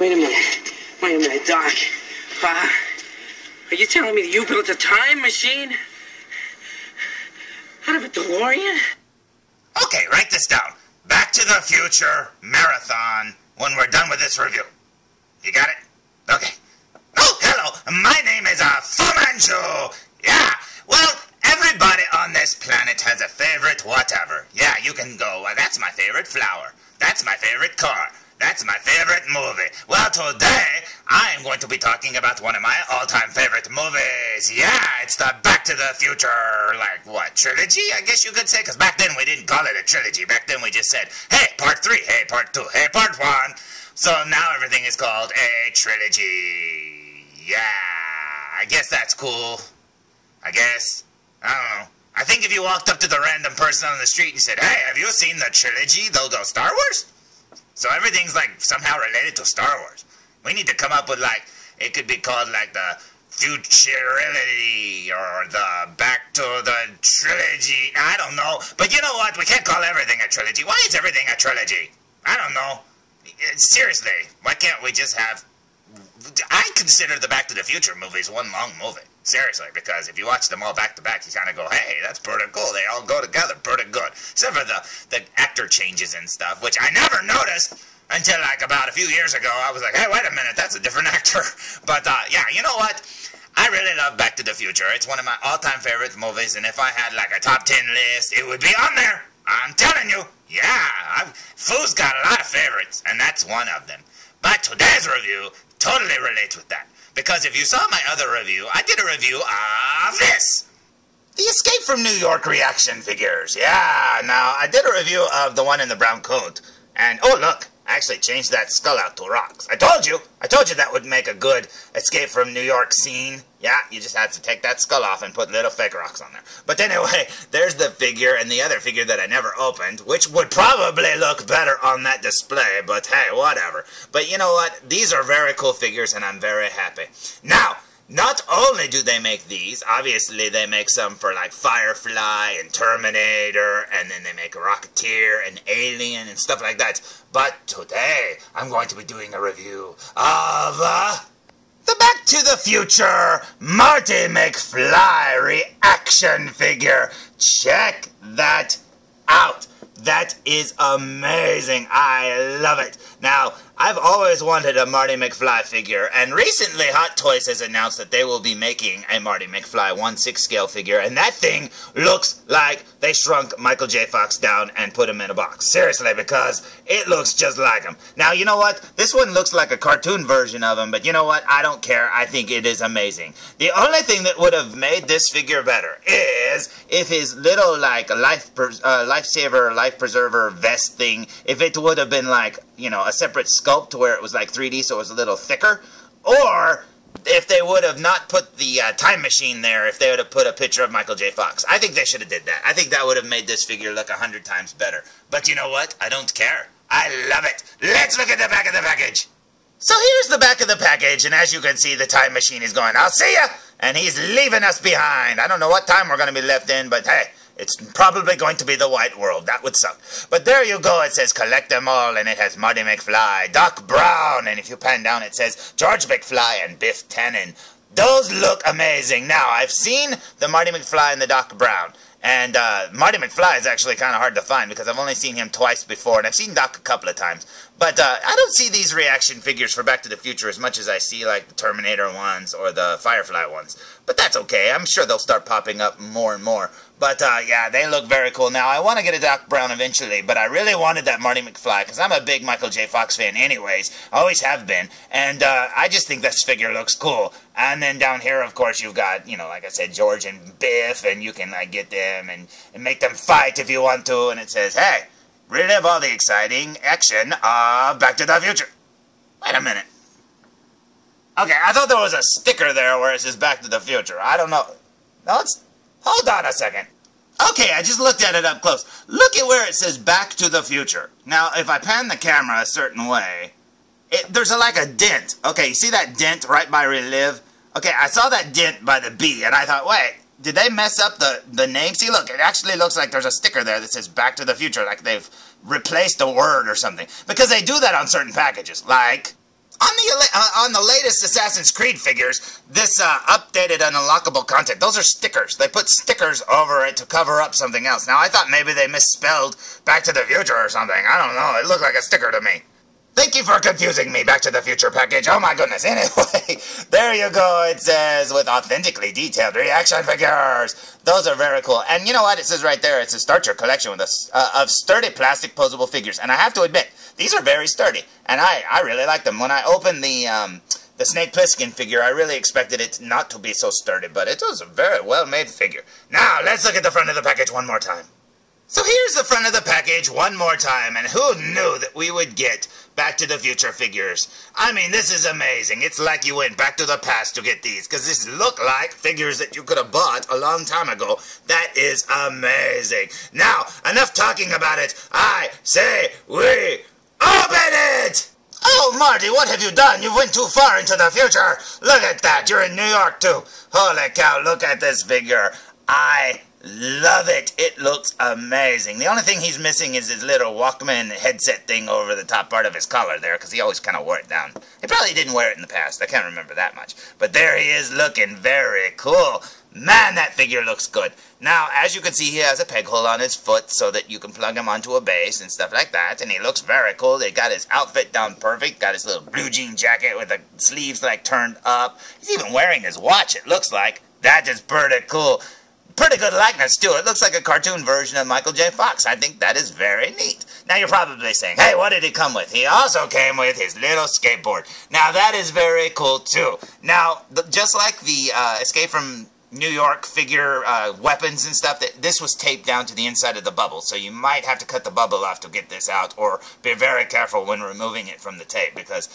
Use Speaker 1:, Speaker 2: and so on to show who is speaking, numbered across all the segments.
Speaker 1: Wait a minute, Doc. Are you telling me that you built a time machine out of a DeLorean?
Speaker 2: Okay, write this down. Back to the Future Marathon when we're done with this review. You got it? Okay. Oh, hello. My name is Fu Manchu. Yeah. Well, everybody on this planet has a favorite whatever. Yeah, you can go, well, that's my favorite flower. That's my favorite car. That's my favorite movie. Well, today, I am going to be talking about one of my all-time favorite movies. Yeah, it's the Back to the Future, like, what, trilogy, I guess you could say? Because back then we didn't call it a trilogy. Back then we just said, hey, part 3, hey, part 2, hey, part 1. So now everything is called a trilogy. Yeah, I guess that's cool. I guess. I don't know. I think if you walked up to the random person on the street and said, hey, have you seen the trilogy? They'll go, Star Wars? So everything's, like, somehow related to Star Wars. We need to come up with, like, it could be called, like, the Futurity or the Back to the Trilogy. I don't know. But you know what? We can't call everything a trilogy. Why is everything a trilogy? I don't know. Seriously, why can't we just have... I consider the Back to the Future movies one long movie. Seriously, because if you watch them all back to back, you kind of go, hey, that's pretty cool. They all go together pretty good. Except for the actor changes and stuff, which I never noticed until like about a few years ago. I was like, hey, wait a minute, that's a different actor. But yeah, you know what? I really love Back to the Future. It's one of my all-time favorite movies, and if I had like a top 10 list, it would be on there. I'm telling you. Yeah, Fu's got a lot of favorites, and that's one of them. But today's review totally relates with that. Because if you saw my other review, I did a review of this. The Escape from New York ReAction figures. Yeah, now, I did a review of the one in the brown coat. And, oh, look, I actually changed that skull out to rocks. I told you that would make a good Escape from New York scene. Yeah, you just had to take that skull off and put little fake rocks on there. But anyway, there's the figure and the other figure that I never opened, which would probably look better on that display, but hey, whatever. But you know what? These are very cool figures, and I'm very happy. Now, not only do they make these, obviously they make some for like Firefly and Terminator, and then they make Rocketeer and Alien and stuff like that. But today, I'm going to be doing a review of the Back to the Future Marty McFly ReAction figure. Check that out. That is amazing. I love it. Now, I've always wanted a Marty McFly figure, and recently Hot Toys has announced that they will be making a Marty McFly 1/6 scale figure, and that thing looks like they shrunk Michael J. Fox down and put him in a box. Seriously, because it looks just like him. Now, you know what? This one looks like a cartoon version of him, but you know what? I don't care. I think it is amazing. The only thing that would have made this figure better is if his little, like, lifesaver, life preserver vest thing, if it would have been, like, you know, a separate sculpt where it was like 3D, so it was a little thicker, or if they would have not put the time machine there, if they would have put a picture of Michael J. Fox. I think they should have did that. I think that would have made this figure look 100 times better. But you know what? I don't care. I love it. Let's look at the back of the package. So here's the back of the package, and as you can see, the time machine is going, I'll see ya! And he's leaving us behind. I don't know what time we're going to be left in, but hey, it's probably going to be the white world. That would suck. But there you go. It says collect them all, and it has Marty McFly, Doc Brown, and if you pan down, it says George McFly and Biff Tannen. Those look amazing. Now, I've seen the Marty McFly and the Doc Brown, and Marty McFly is actually kind of hard to find because I've only seen him twice before, and I've seen Doc a couple of times. But I don't see these ReAction figures for Back to the Future as much as I see like the Terminator ones or the Firefly ones. But that's okay. I'm sure they'll start popping up more and more. But yeah, they look very cool. Now, I want to get a Doc Brown eventually, but I really wanted that Marty McFly because I'm a big Michael J. Fox fan anyways. Always have been. And I just think this figure looks cool. And then down here, of course, you've got, you know, like I said, George and Biff, and you can like get them and make them fight if you want to. And it says, hey, relive all the exciting action of Back to the Future. Wait a minute. Okay, I thought there was a sticker there where it says Back to the Future. I don't know. No, it's... Hold on a second. Okay, I just looked at it up close. Look at where it says Back to the Future. Now, if I pan the camera a certain way, there's like a dent. Okay, you see that dent right by Relive? Okay, I saw that dent by the B, and I thought, wait, did they mess up the name? See, look, it actually looks like there's a sticker there that says Back to the Future, like they've replaced a word or something. Because they do that on certain packages, like On the latest Assassin's Creed figures, this updated and unlockable content, those are stickers. They put stickers over it to cover up something else. Now, I thought maybe they misspelled Back to the Future or something. I don't know. It looked like a sticker to me. Thank you for confusing me, Back to the Future package. Oh my goodness. Anyway, there you go. It says, with authentically detailed reaction figures. Those are very cool. And you know what? It says right there, it's a start your collection with of sturdy plastic posable figures. And I have to admit, these are very sturdy. And I really like them. When I opened the Snake Plissken figure, I really expected it not to be so sturdy. But it was a very well-made figure. Now, let's look at the front of the package one more time. So here's the front of the package one more time, and who knew that we would get Back to the Future figures? I mean, this is amazing. It's like you went back to the past to get these, because these look like figures that you could have bought a long time ago. That is amazing. Now, enough talking about it. I say we open it! Oh, Marty, what have you done? You went too far into the future. Look at that. You're in New York, too. Holy cow, look at this figure. I love it. It looks amazing. The only thing he's missing is his little Walkman headset thing over the top part of his collar there, because he always kind of wore it down. He probably didn't wear it in the past. I can't remember that much. But there he is, looking very cool. Man, that figure looks good. Now, as you can see, he has a peg hole on his foot so that you can plug him onto a base and stuff like that. And he looks very cool. They got his outfit down perfect. Got his little blue jean jacket with the sleeves like turned up. He's even wearing his watch, it looks like. That is pretty cool. Pretty good likeness, too. It looks like a cartoon version of Michael J. Fox. I think that is very neat. Now, you're probably saying, hey, what did he come with? He also came with his little skateboard. Now, that is very cool, too. Now, just like the Escape from New York figure weapons and stuff, this was taped down to the inside of the bubble, so you might have to cut the bubble off to get this out, or be very careful when removing it from the tape, because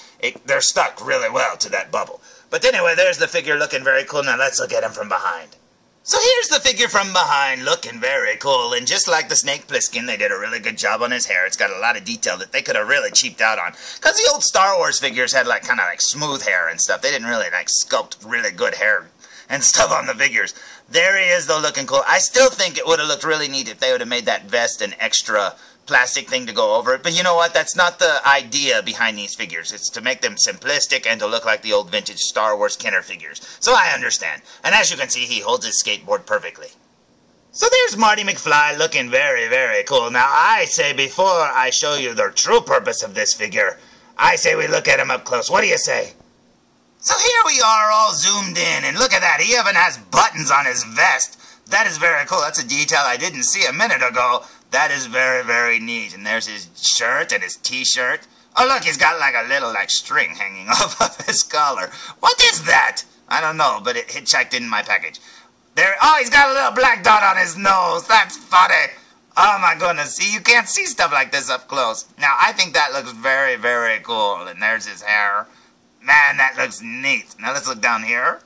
Speaker 2: they're stuck really well to that bubble. But anyway, there's the figure looking very cool. Now, let's look at him from behind. So here's the figure from behind, looking very cool, and just like the Snake Plissken, they did a really good job on his hair. It's got a lot of detail that they could have really cheaped out on, because the old Star Wars figures had like kind of like smooth hair and stuff. They didn't really like sculpt really good hair and stuff on the figures. There he is, though, looking cool. I still think it would have looked really neat if they would have made that vest an extra plastic thing to go over it. But you know what? That's not the idea behind these figures. It's to make them simplistic and to look like the old vintage Star Wars Kenner figures. So I understand. And as you can see, he holds his skateboard perfectly. So there's Marty McFly looking very, very cool. Now, I say before I show you the true purpose of this figure, I say we look at him up close. What do you say? So here we are all zoomed in, and look at that. He even has buttons on his vest. That is very cool. That's a detail I didn't see a minute ago. That is very, very neat. And there's his shirt and his t-shirt. Oh, look, he's got like a little like string hanging off of his collar. What is that? I don't know, but it hitchhiked in my package. There. Oh, he's got a little black dot on his nose. That's funny. Oh, my goodness. See, you can't see stuff like this up close. Now, I think that looks very, very cool. And there's his hair. Man, that looks neat. Now, let's look down here.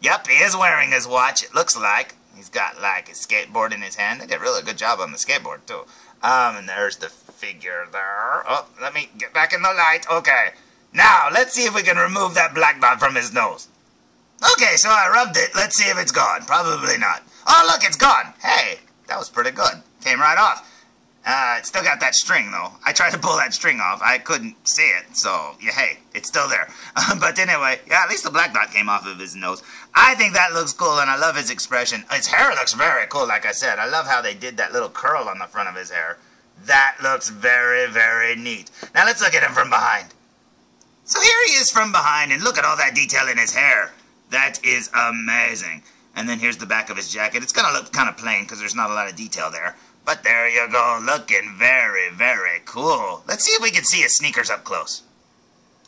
Speaker 2: Yep, he is wearing his watch, it looks like. He's got, like, his skateboard in his hand. They did a really good job on the skateboard, too. And there's the figure there. Oh, let me get back in the light. Okay. Now, let's see if we can remove that black dot from his nose. Okay, so I rubbed it. Let's see if it's gone. Probably not. Oh, look, it's gone. Hey, that was pretty good. Came right off. It's still got that string, though. I tried to pull that string off. I couldn't see it, so, yeah, hey, it's still there. But anyway, yeah, at least the black dot came off of his nose. I think that looks cool, and I love his expression. His hair looks very cool, like I said. I love how they did that little curl on the front of his hair. That looks very, very neat. Now, let's look at him from behind. So here he is from behind, and look at all that detail in his hair. That is amazing. And then here's the back of his jacket. It's going to look kind of plain, because there's not a lot of detail there. But there you go, looking very, very cool. Let's see if we can see his sneakers up close.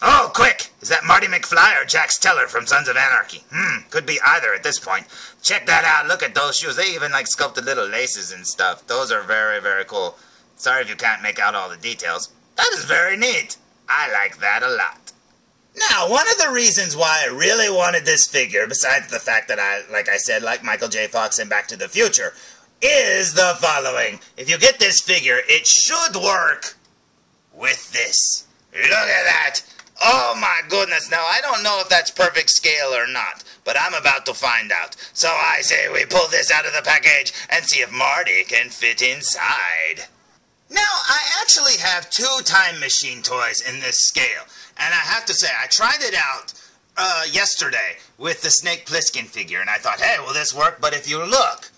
Speaker 2: Oh, quick! Is that Marty McFly or Jax Teller from Sons of Anarchy? Could be either at this point. Check that out, look at those shoes. They even, like, sculpted little laces and stuff. Those are very, very cool. Sorry if you can't make out all the details. That is very neat. I like that a lot. Now, one of the reasons why I really wanted this figure, besides the fact that I, like I said, like Michael J. Fox in Back to the Future, is the following. If you get this figure, it should work with this. Look at that. Oh my goodness. Now, I don't know if that's perfect scale or not, but I'm about to find out. So I say we pull this out of the package and see if Marty can fit inside. Now, I actually have 2 Time Machine toys in this scale. And I have to say, I tried it out yesterday with the Snake Plissken figure. And I thought, hey, will this work? But if you look,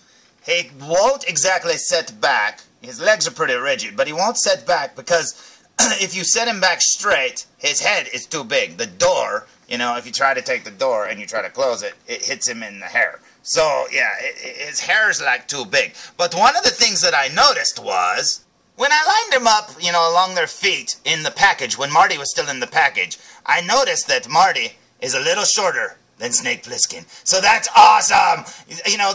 Speaker 2: he won't exactly set back. His legs are pretty rigid, but he won't set back because if you set him back straight, his head is too big. The door, you know, if you try to take the door and you try to close it, it hits him in the hair. So, yeah, his hair is like too big. But one of the things that I noticed was, when I lined them up, you know, along their feet in the package, when Marty was still in the package, I noticed that Marty is a little shorter than Snake Plissken. So that's awesome! You know,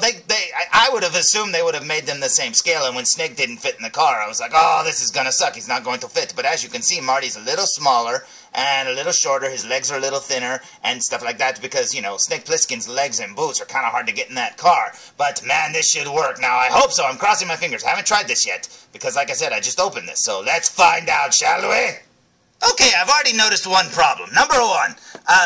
Speaker 2: I would have assumed they would have made them the same scale, and when Snake didn't fit in the car, I was like, oh, this is gonna suck, he's not going to fit. But as you can see, Marty's a little smaller, and a little shorter, his legs are a little thinner, and stuff like that, because, you know, Snake Plissken's legs and boots are kind of hard to get in that car. But, man, this should work. Now, I hope so. I'm crossing my fingers. I haven't tried this yet, because, like I said, I just opened this. So, let's find out, shall we? Okay, I've already noticed one problem. Number 1,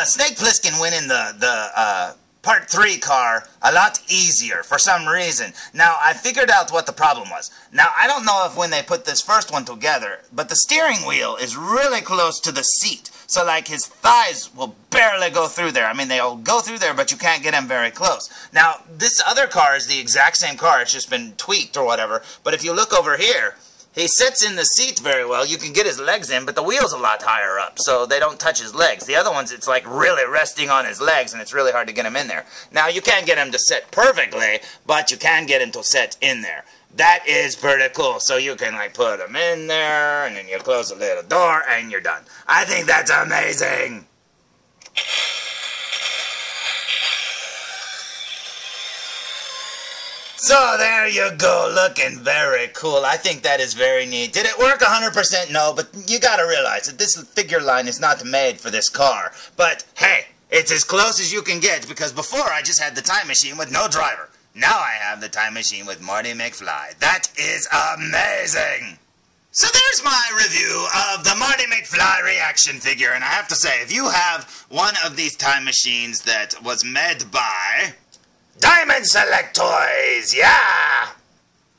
Speaker 2: Snake Plissken went in the Part 3 car a lot easier for some reason. Now, I figured out what the problem was. Now, I don't know if when they put this first one together, but the steering wheel is really close to the seat. So, like, his thighs will barely go through there. I mean, they'll go through there, but you can't get him very close. Now, this other car is the exact same car. It's just been tweaked or whatever. But if you look over here, he sits in the seat very well. You can get his legs in, but the wheel's a lot higher up, so they don't touch his legs. The other ones, it's like really resting on his legs, and it's really hard to get him in there. Now, you can't get him to sit perfectly, but you can get him to sit in there. That is pretty cool. So you can, like, put him in there, and then you close the little door, and you're done. I think that's amazing. So there you go, looking very cool. I think that is very neat. Did it work 100%? No, but you gotta realize that this figure line is not made for this car. But hey, it's as close as you can get, because before I just had the Time Machine with no driver. Now I have the Time Machine with Marty McFly. That is amazing! So there's my review of the Marty McFly ReAction figure, and I have to say, if you have one of these Time Machines that was made by Diamond Select Toys, yeah!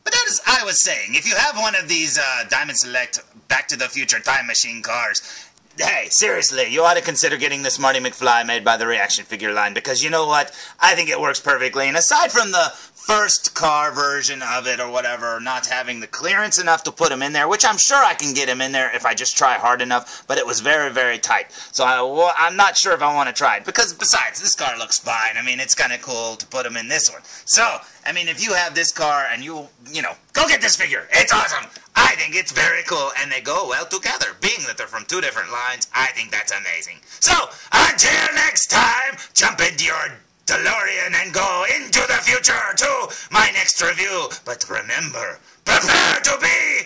Speaker 2: But as I was saying, if you have one of these Diamond Select Back to the Future Time Machine cars, hey, seriously, you ought to consider getting this Marty McFly made by the ReAction figure line, because you know what? I think it works perfectly, and aside from the first car version of it or whatever, not having the clearance enough to put him in there, which I'm sure I can get him in there if I just try hard enough, but it was very, very tight. So I'm not sure if I want to try it, because besides, this car looks fine. I mean, it's kind of cool to put him in this one. So, I mean, if you have this car and you know, go get this figure. It's awesome. I think it's very cool, and they go well together. Being that they're from 2 different lines, I think that's amazing. So, until next time, jump into your Delorean and go into the future to my next review. But remember, prepare to be